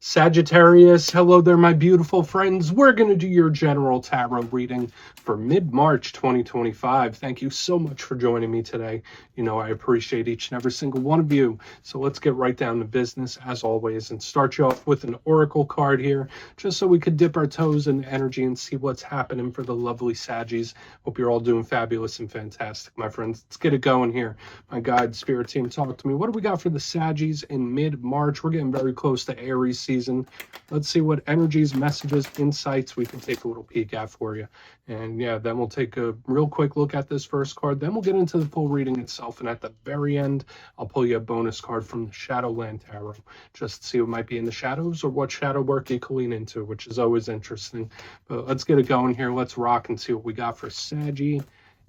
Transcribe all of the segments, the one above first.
Sagittarius, hello there, my beautiful friends. We're going to do your general tarot reading for mid-March 2025. Thank you so much for joining me today. You know, I appreciate each and every single one of you. So let's get right down to business, as always, and start you off with an oracle card here, just so we could dip our toes in the energy and see what's happening for the lovely Saggies. Hope you're all doing fabulous and fantastic, my friends. Let's get it going here. My guide spirit team, talk to me. What do we got for the Saggies in mid-March? We're getting very close to Aries season. Let's see what energies, messages, insights we can take a little peek at for you. And yeah, then we'll take a real quick look at this first card. Then we'll get into the full reading itself. And at the very end, I'll pull you a bonus card from the Shadowland Tarot, just to see what might be in the shadows or what shadow work you can lean into, which is always interesting. But let's get it going here. Let's rock and see what we got for Saggy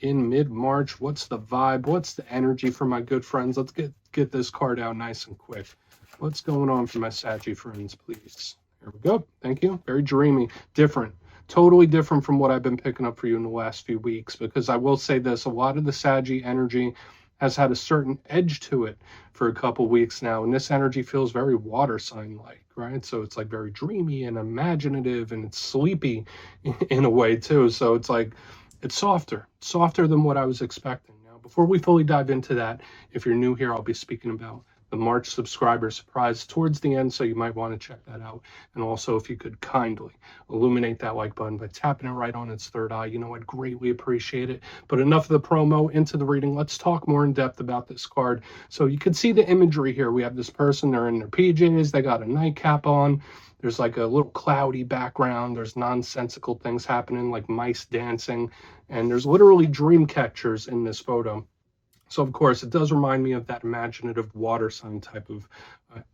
in mid-March. What's the vibe? What's the energy for my good friends? Let's get this card out nice and quick. What's going on for my Saggy friends, please? There we go. Thank you. Very dreamy. Different. Totally different from what I've been picking up for you in the last few weeks, because I will say this, a lot of the Saggy energy has had a certain edge to it for a couple weeks now, and this energy feels very water sign-like, right? So it's like very dreamy and imaginative, and it's sleepy in a way too. So it's like, it's softer than what I was expecting. Now, before we fully dive into that, if you're new here, I'll be speaking about the March subscriber surprise towards the end, so you might want to check that out. And also, if you could kindly illuminate that like button by tapping it right on its third eye, you know, I'd greatly appreciate it. But enough of the promo, into the reading. Let's talk more in depth about this card. So you can see the imagery here. We have this person, they're in their PJs, they got a nightcap on. There's like a little cloudy background. There's nonsensical things happening, like mice dancing. And there's literally dream catchers in this photo. So, of course, it does remind me of that imaginative water sign type of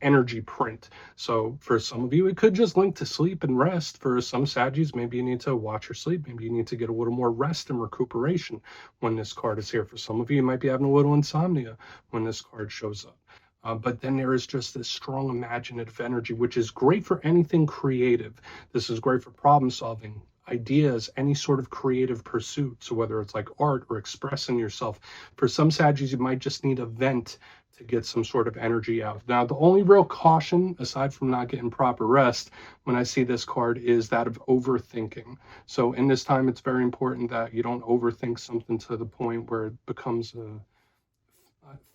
energy print. So for some of you, it could just link to sleep and rest. For some Saggies, maybe you need to watch your sleep. Maybe you need to get a little more rest and recuperation when this card is here. For some of you, you might be having a little insomnia when this card shows up. But then there is just this strong imaginative energy, which is great for anything creative. This is great for problem solving, ideas, any sort of creative pursuit. So whether it's like art or expressing yourself, for some Saggies, you might just need a vent to get some sort of energy out. Now, the only real caution, aside from not getting proper rest, when I see this card is that of overthinking. So in this time, it's very important that you don't overthink something to the point where it becomes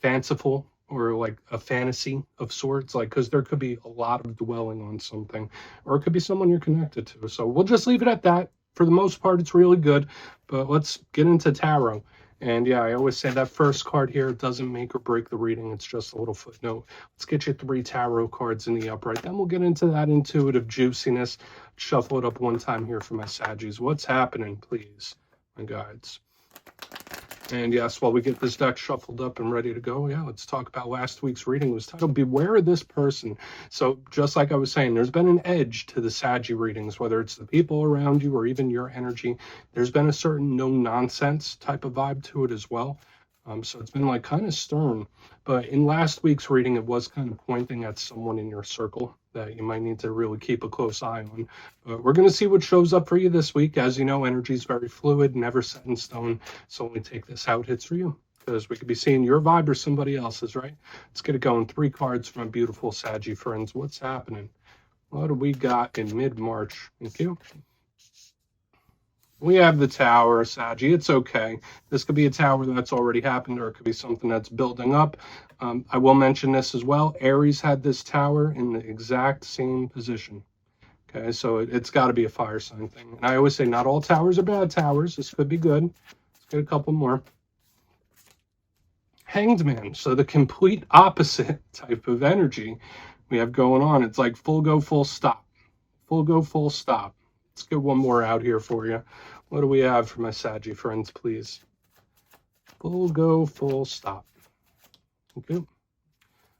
fanciful, or like a fantasy of sorts, like, because there could be a lot of dwelling on something, or it could be someone you're connected to. So we'll just leave it at that. For the most part, it's really good, but let's get into tarot. And yeah, I always say that first card here doesn't make or break the reading. It's just a little footnote. Let's get you 3 tarot cards in the upright. Then we'll get into that intuitive juiciness. Shuffle it up one time here for my Saggies. What's happening, please, my guides? And yes, while we get this deck shuffled up and ready to go, yeah, let's talk about last week's reading. It was titled Beware of This Person. So just like I was saying, there's been an edge to the Saggy readings, whether it's the people around you or even your energy. There's been a certain no-nonsense type of vibe to it as well. So it's been like kind of stern. But in last week's reading, it was kind of pointing at someone in your circle that you might need to really keep a close eye on. But we're going to see what shows up for you this week. As you know, energy is very fluid, never set in stone. So when we take this out, hits for you, because we could be seeing your vibe or somebody else's, right? Let's get it going. 3 cards from my beautiful Saggy friends. What's happening? What do we got in mid-March? Thank you. We have the Tower, Saggy. It's okay. This could be a tower that's already happened, or it could be something that's building up. I will mention this as well. Aries had this tower in the exact same position. Okay, so it's got to be a fire sign thing. And I always say not all towers are bad towers. This could be good. Let's get a couple more. Hanged Man. So the complete opposite type of energy we have going on. It's like full go, full stop. Full go, full stop. Let's get one more out here for you. What do we have for my Saggy friends, please? Full go, full stop. Okay. All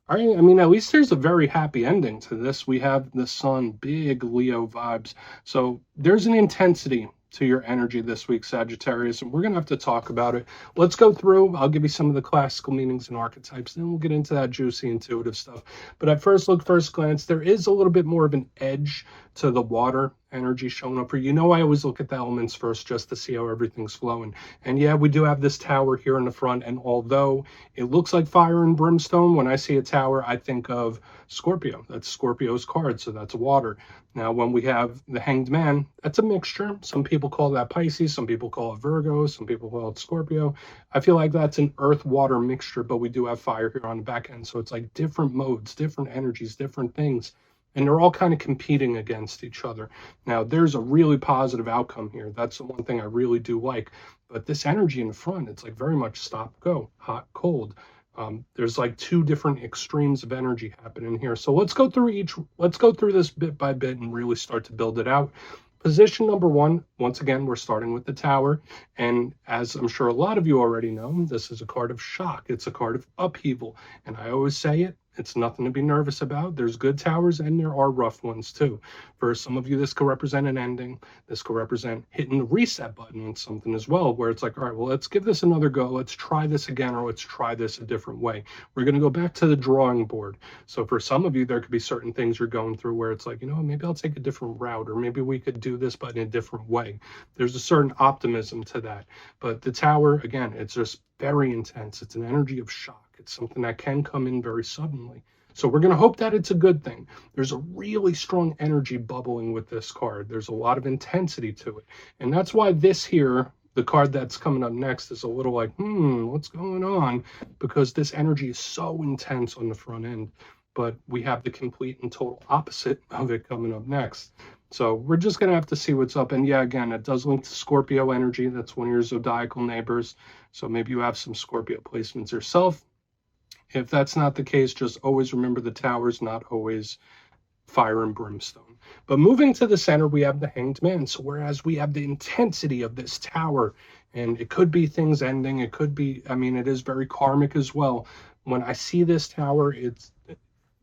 right. I mean, at least there's a very happy ending to this. We have the sun, big Leo vibes. So there's an intensity to your energy this week, Sagittarius, and we're going to have to talk about it. Let's go through. I'll give you some of the classical meanings and archetypes, then we'll get into that juicy intuitive stuff. But at first look, first glance, there is a little bit more of an edge to the water energy showing up for you. You know, I always look at the elements first just to see how everything's flowing. And yeah, we do have this tower here in the front. And although it looks like fire and brimstone, when I see a tower, I think of Scorpio. That's Scorpio's card, so that's water. Now, when we have the Hanged Man, that's a mixture. Some people call that Pisces, some people call it Virgo, some people call it Scorpio. I feel like that's an earth-water mixture, but we do have fire here on the back end. So it's like different modes, different energies, different things. And they're all kind of competing against each other. Now, there's a really positive outcome here. That's the one thing I really do like. But this energy in the front, it's like very much stop, go, hot, cold. There's like two different extremes of energy happening here. So let's go through this bit by bit and really start to build it out. Position number one, once again, we're starting with the tower. And as I'm sure a lot of you already know, this is a card of shock. It's a card of upheaval. And I always say it, it's nothing to be nervous about. There's good towers and there are rough ones too. For some of you, this could represent an ending. This could represent hitting the reset button on something as well, where it's like, all right, well, let's give this another go. Let's try this again, or let's try this a different way. We're going to go back to the drawing board. So for some of you, there could be certain things you're going through where it's like, you know, maybe I'll take a different route, or maybe we could do this, but in a different way. There's a certain optimism to that. But the tower, again, it's just very intense. It's an energy of shock. It's something that can come in very suddenly. So we're going to hope that it's a good thing. There's a really strong energy bubbling with this card. There's a lot of intensity to it. And that's why this here, the card that's coming up next, is a little like, what's going on? Because this energy is so intense on the front end. But we have the complete and total opposite of it coming up next. So we're just going to have to see what's up. And yeah, again, it does link to Scorpio energy. That's one of your zodiacal neighbors. So maybe you have some Scorpio placements yourself. If that's not the case, just always remember the tower's not always fire and brimstone. But moving to the center, we have the Hanged Man. So whereas we have the intensity of this tower, and it could be things ending, it could be, I mean, it is very karmic as well. When I see this tower, it's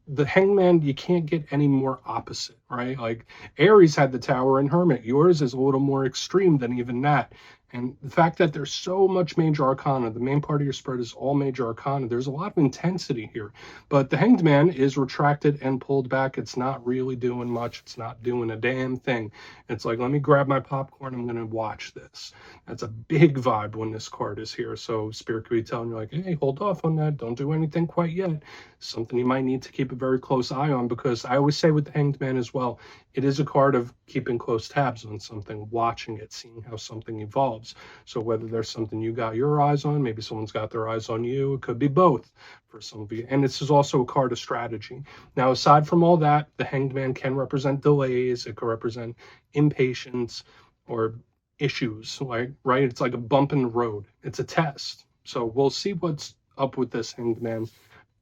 the Hanged Man, you can't get any more opposite, right? Like Aries had the tower and Hermit. Yours is a little more extreme than even that. And the fact that there's so much major arcana, the main part of your spread is all major arcana, there's a lot of intensity here. But the Hanged Man is retracted and pulled back. It's not really doing much. It's not doing a damn thing. It's like, let me grab my popcorn. I'm going to watch this. That's a big vibe when this card is here. So Spirit could be telling you like, hey, hold off on that. Don't do anything quite yet. Something you might need to keep a very close eye on, because I always say with the Hanged Man as well, it is a card of keeping close tabs on something, watching it, seeing how something evolves. So whether there's something you got your eyes on, maybe someone's got their eyes on you, it could be both for some of you. And this is also a card of strategy. Now, aside from all that, the Hanged Man can represent delays. It could represent impatience or issues, like, right? It's like a bump in the road. It's a test. So we'll see what's up with this Hanged Man.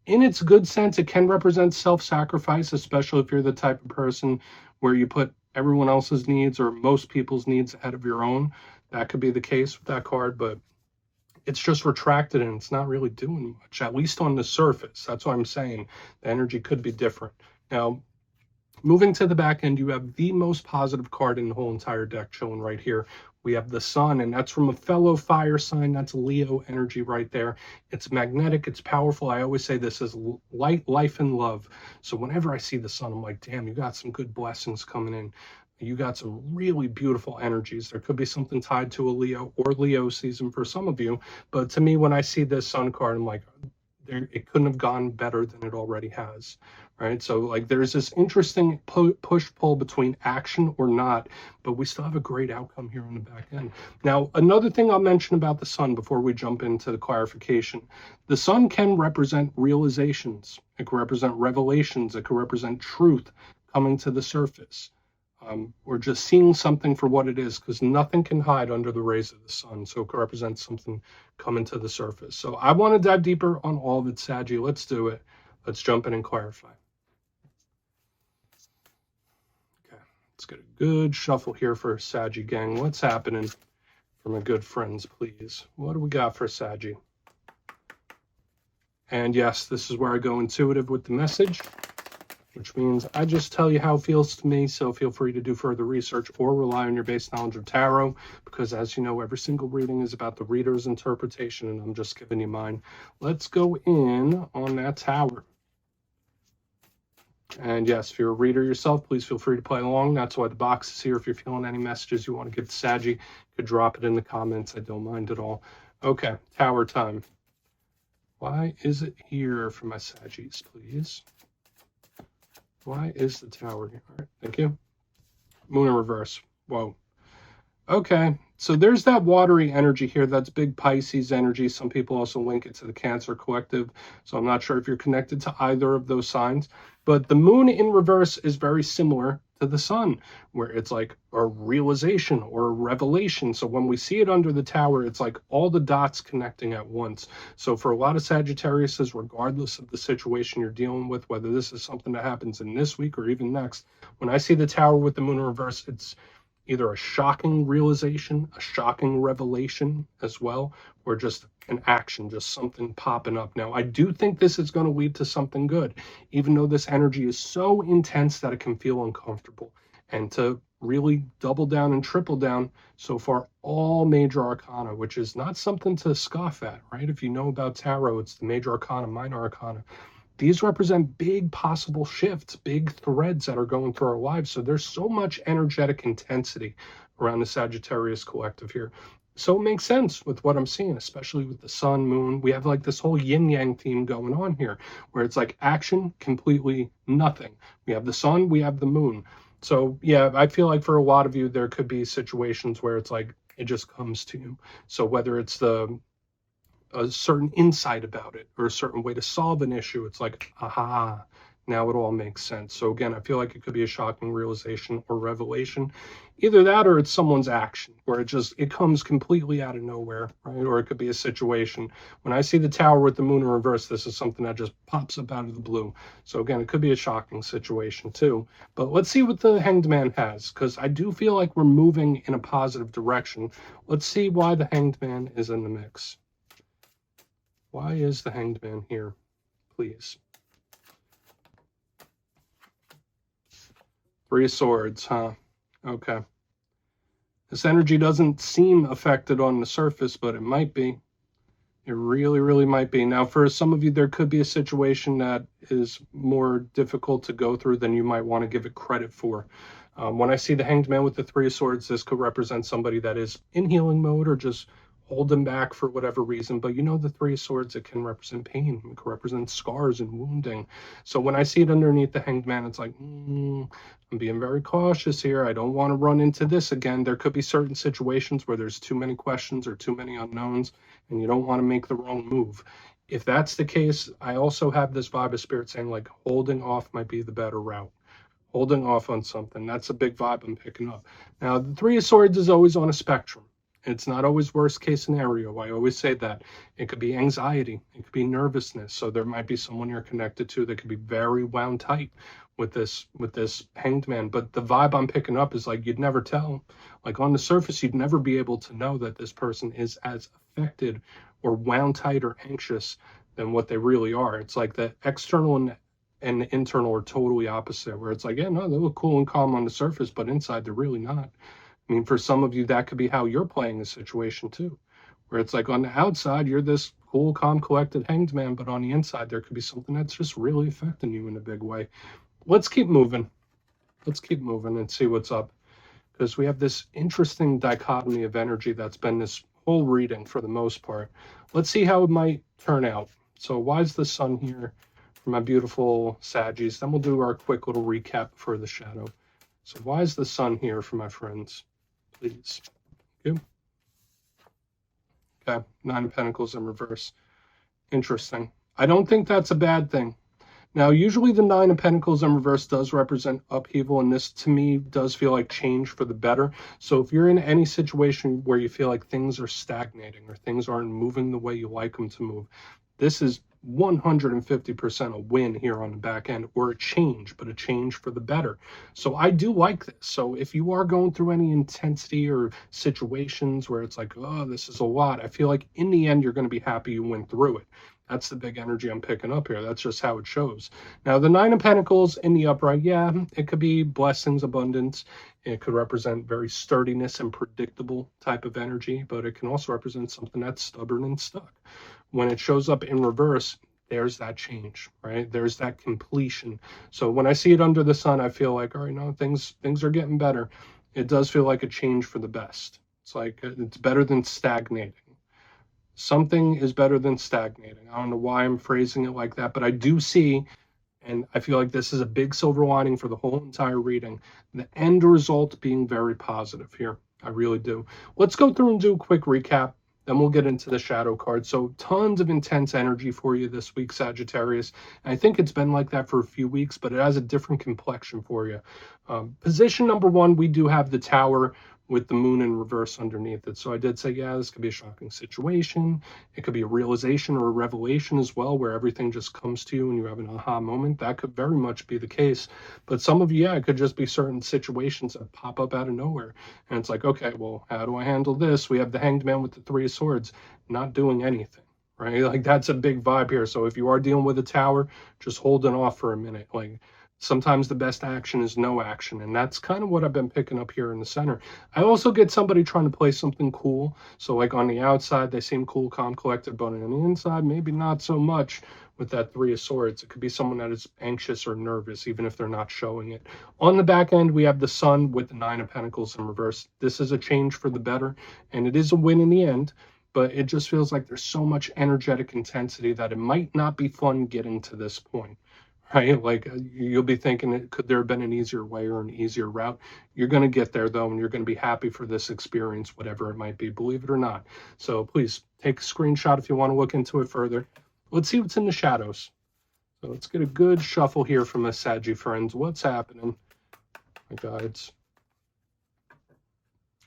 In its good sense, it can represent self-sacrifice, especially if you're the type of person where you put everyone else's needs or most people's needs ahead of your own. That could be the case with that card, but it's just retracted and it's not really doing much, at least on the surface. That's what I'm saying. The energy could be different. Now, moving to the back end, you have the most positive card in the whole entire deck showing right here. We have the Sun, and that's from a fellow fire sign. That's Leo energy right there. It's magnetic. It's powerful. I always say this is light, life, and love. So whenever I see the Sun, I'm like, damn, you got some good blessings coming in. You got some really beautiful energies. There could be something tied to a Leo or Leo season for some of you. But to me, when I see this Sun card, I'm like, it couldn't have gone better than it already has. Right, so like there's this interesting push-pull between action or not, but we still have a great outcome here on the back end. Now, another thing I'll mention about the Sun before we jump into the clarification, the Sun can represent realizations. It can represent revelations. It can represent truth coming to the surface. Or just seeing something for what it is, because nothing can hide under the rays of the Sun. So it can represent something coming to the surface. So I want to dive deeper on all of it, Saggy. Let's do it. Let's jump in and clarify. Okay, let's get a good shuffle here for Saggy gang. What's happening for my good friends, please? What do we got for Saggy? And yes, this is where I go intuitive with the message, which means I just tell you how it feels to me. So feel free to do further research or rely on your base knowledge of tarot, because as you know, every single reading is about the reader's interpretation, and I'm just giving you mine. Let's go in on that tower. And yes, if you're a reader yourself, please feel free to play along. That's why the box is here. If you're feeling any messages you want to give to Saggy, you could drop it in the comments. I don't mind at all. Okay, tower time. Why is it here for my Saggies, please? Why is the tower here? All right, thank you. Moon in reverse. Whoa. Okay, so there's that watery energy here. That's big Pisces energy. Some people also link it to the Cancer collective. So I'm not sure if you're connected to either of those signs. But the moon in reverse is very similar to the sun, where it's like a realization or a revelation. So when we see it under the tower, it's like all the dots connecting at once. So for a lot of Sagittariuses, regardless of the situation you're dealing with, whether this is something that happens in this week or even next, when I see the tower with the moon in reverse, it's either a shocking realization, a shocking revelation as well, or just an action, just something popping up. Now, I do think this is going to lead to something good, even though this energy is so intense that it can feel uncomfortable. And to really double down and triple down, so far, all major arcana, which is not something to scoff at, right? If you know about tarot, it's the major arcana, minor arcana. These represent big possible shifts, big threads that are going through our lives. So there's so much energetic intensity around the Sagittarius collective here. So it makes sense with what I'm seeing, especially with the sun, moon. We have like this whole yin yang theme going on here, where it's like action, completely nothing. We have the sun, we have the moon. So yeah, I feel like for a lot of you, there could be situations where it's like it just comes to you. So whether it's a certain insight about it or a certain way to solve an issue, it's like, aha, now it all makes sense. So again, I feel like it could be a shocking realization or revelation. Either that or it's someone's action where it comes completely out of nowhere, right? Or it could be a situation. When I see the tower with the moon in reverse, this is something that just pops up out of the blue. So again, it could be a shocking situation too. But let's see what the Hanged Man has, because I do feel like we're moving in a positive direction. Let's see why the Hanged Man is in the mix. Why is the Hanged Man here, please? Three of Swords, huh? Okay. This energy doesn't seem affected on the surface, but it might be. It really, really might be. Now, for some of you, there could be a situation that is more difficult to go through than you might want to give it credit for. When I see the Hanged Man with the Three of Swords, this could represent somebody that is in healing mode or just holding back for whatever reason. But you know, the Three of Swords, it can represent pain. It can represent scars and wounding. So when I see it underneath the Hanged Man, it's like, I'm being very cautious here. I don't want to run into this again. There could be certain situations where there's too many questions or too many unknowns, and you don't want to make the wrong move. If that's the case, I also have this vibe of spirit saying like holding off might be the better route. Holding off on something. That's a big vibe I'm picking up. Now, the Three of Swords is always on a spectrum. It's not always worst case scenario. I always say that. It could be anxiety. It could be nervousness. So there might be someone you're connected to that could be very wound tight with this Hanged Man. But the vibe I'm picking up is like you'd never tell. Like on the surface, you'd never be able to know that this person is as affected or wound tight or anxious than what they really are. It's like the external and internal are totally opposite, where it's like, yeah, no, they look cool and calm on the surface, but inside they're really not. I mean, for some of you, that could be how you're playing the situation too, where it's like on the outside, you're this cool, calm, collected Hanged Man, but on the inside, there could be something that's just really affecting you in a big way. Let's keep moving. Let's keep moving and see what's up, because we have this interesting dichotomy of energy that's been this whole reading for the most part. Let's see how it might turn out. So why is the sun here for my beautiful Saggies? Then we'll do our quick little recap for the shadow. So why is the sun here for my friends? Please. Thank you. Okay, Nine of Pentacles in reverse. Interesting. I don't think that's a bad thing. Now, usually the Nine of Pentacles in reverse does represent upheaval, and this, to me, does feel like change for the better. So if you're in any situation where you feel like things are stagnating or things aren't moving the way you like them to move, this is 150% a win here on the back end, or a change, but a change for the better. So I do like this. So if you are going through any intensity or situations where it's like, oh, this is a lot, I feel like in the end, you're going to be happy you went through it. That's the big energy I'm picking up here. That's just how it shows. Now, the Nine of Pentacles in the upright, yeah, it could be blessings, abundance. It could represent very sturdiness and predictable type of energy, but it can also represent something that's stubborn and stuck. When it shows up in reverse, there's that change, right? There's that completion. So when I see it under the sun, I feel like, all right, no, things are getting better. It does feel like a change for the best. It's like it's better than stagnating. Something is better than stagnating. I don't know why I'm phrasing it like that, but I do see, and I feel like this is a big silver lining for the whole entire reading, the end result being very positive here. I really do. Let's go through and do a quick recap. Then we'll get into the shadow card. So tons of intense energy for you this week, Sagittarius. And I think it's been like that for a few weeks, but it has a different complexion for you. Position number one, we do have the Tower with the moon in reverse underneath it. So I did say, yeah, this could be a shocking situation. It could be a realization or a revelation as well, where everything just comes to you and you have an aha moment. That could very much be the case. But some of you, yeah, it could just be certain situations that pop up out of nowhere. And it's like, okay, well, how do I handle this? We have the Hanged Man with the Three of Swords not doing anything, right? Like that's a big vibe here. So if you are dealing with a Tower, just holding off for a minute. Like sometimes the best action is no action, and that's kind of what I've been picking up here in the center. I also get somebody trying to play something cool. So like on the outside, they seem cool, calm, collected, but on the inside, maybe not so much with that Three of Swords. It could be someone that is anxious or nervous, even if they're not showing it. On the back end, we have the Sun with the Nine of Pentacles in reverse. This is a change for the better, and it is a win in the end, but it just feels like there's so much energetic intensity that it might not be fun getting to this point. Right? Like you'll be thinking, could there have been an easier way or an easier route? You're going to get there though, and you're going to be happy for this experience, whatever it might be, believe it or not. So please take a screenshot if you want to look into it further. Let's see what's in the shadows. So let's get a good shuffle here from us, Saggy friends. What's happening? My guides.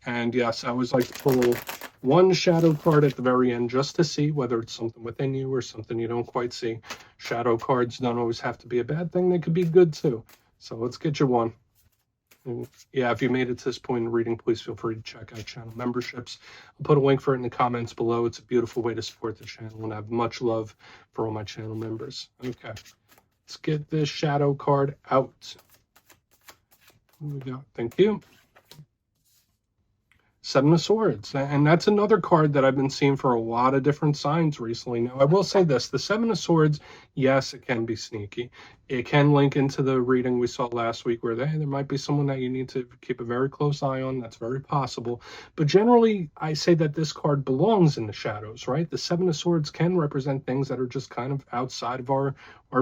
And yes, I always like to pull one shadow card at the very end just to see whether it's something within you or something you don't quite see. Shadow cards don't always have to be a bad thing. They could be good too. So let's get you one. And yeah, if you made it to this point in reading, please feel free to check out channel memberships. I'll put a link for it in the comments below. It's a beautiful way to support the channel, and I have much love for all my channel members. Okay, let's get this shadow card out. Here we go. Thank you. Seven of Swords, and that's another card that I've been seeing for a lot of different signs recently. Now, I will say this, the Seven of Swords, yes, it can be sneaky. It can link into the reading we saw last week where there might be someone that you need to keep a very close eye on. That's very possible. But generally, I say that this card belongs in the shadows, right? The Seven of Swords can represent things that are just kind of outside of our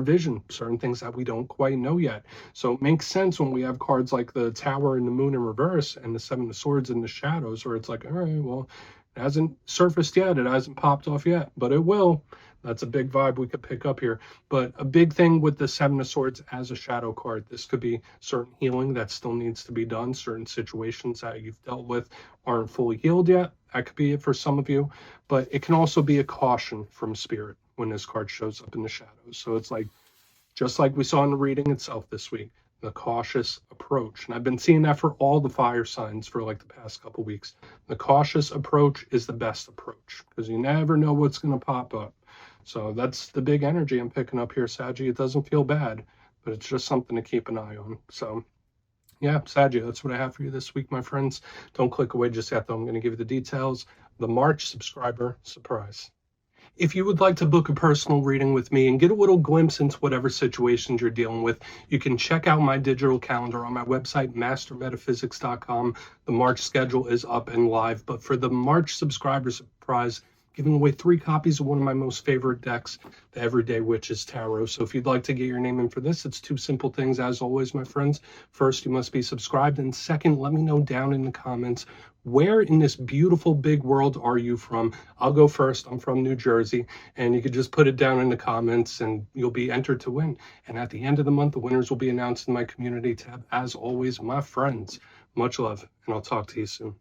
vision, certain things that we don't quite know yet. So it makes sense when we have cards like the Tower and the Moon in reverse and the Seven of Swords in the shadows, where it's like, all right, well, it hasn't surfaced yet, it hasn't popped off yet, but it will. That's a big vibe we could pick up here. But a big thing with the Seven of Swords as a shadow card, this could be certain healing that still needs to be done, certain situations that you've dealt with aren't fully healed yet. That could be it for some of you, but it can also be a caution from spirit when this card shows up in the shadows. So it's like, just like we saw in the reading itself this week, the cautious approach. And I've been seeing that for all the fire signs for like the past couple weeks. The cautious approach is the best approach because you never know what's going to pop up. So that's the big energy I'm picking up here, Saggy. It doesn't feel bad, but it's just something to keep an eye on. So yeah, Saggy, that's what I have for you this week, my friends. Don't click away just yet, though. I'm going to give you the details. The March subscriber surprise. If you would like to book a personal reading with me and get a little glimpse into whatever situations you're dealing with, you can check out my digital calendar on my website, mastermetaphysics.com. The March schedule is up and live, but for the March subscriber surprise, giving away 3 copies of one of my most favorite decks, the Everyday Witches Tarot. So if you'd like to get your name in for this, it's 2 simple things, as always, my friends. First, you must be subscribed, and second, let me know down in the comments, where in this beautiful big world are you from? I'll go first. I'm from New Jersey, and you could just put it down in the comments and you'll be entered to win. And at the end of the month, the winners will be announced in my community tab. As always, my friends, much love, and I'll talk to you soon.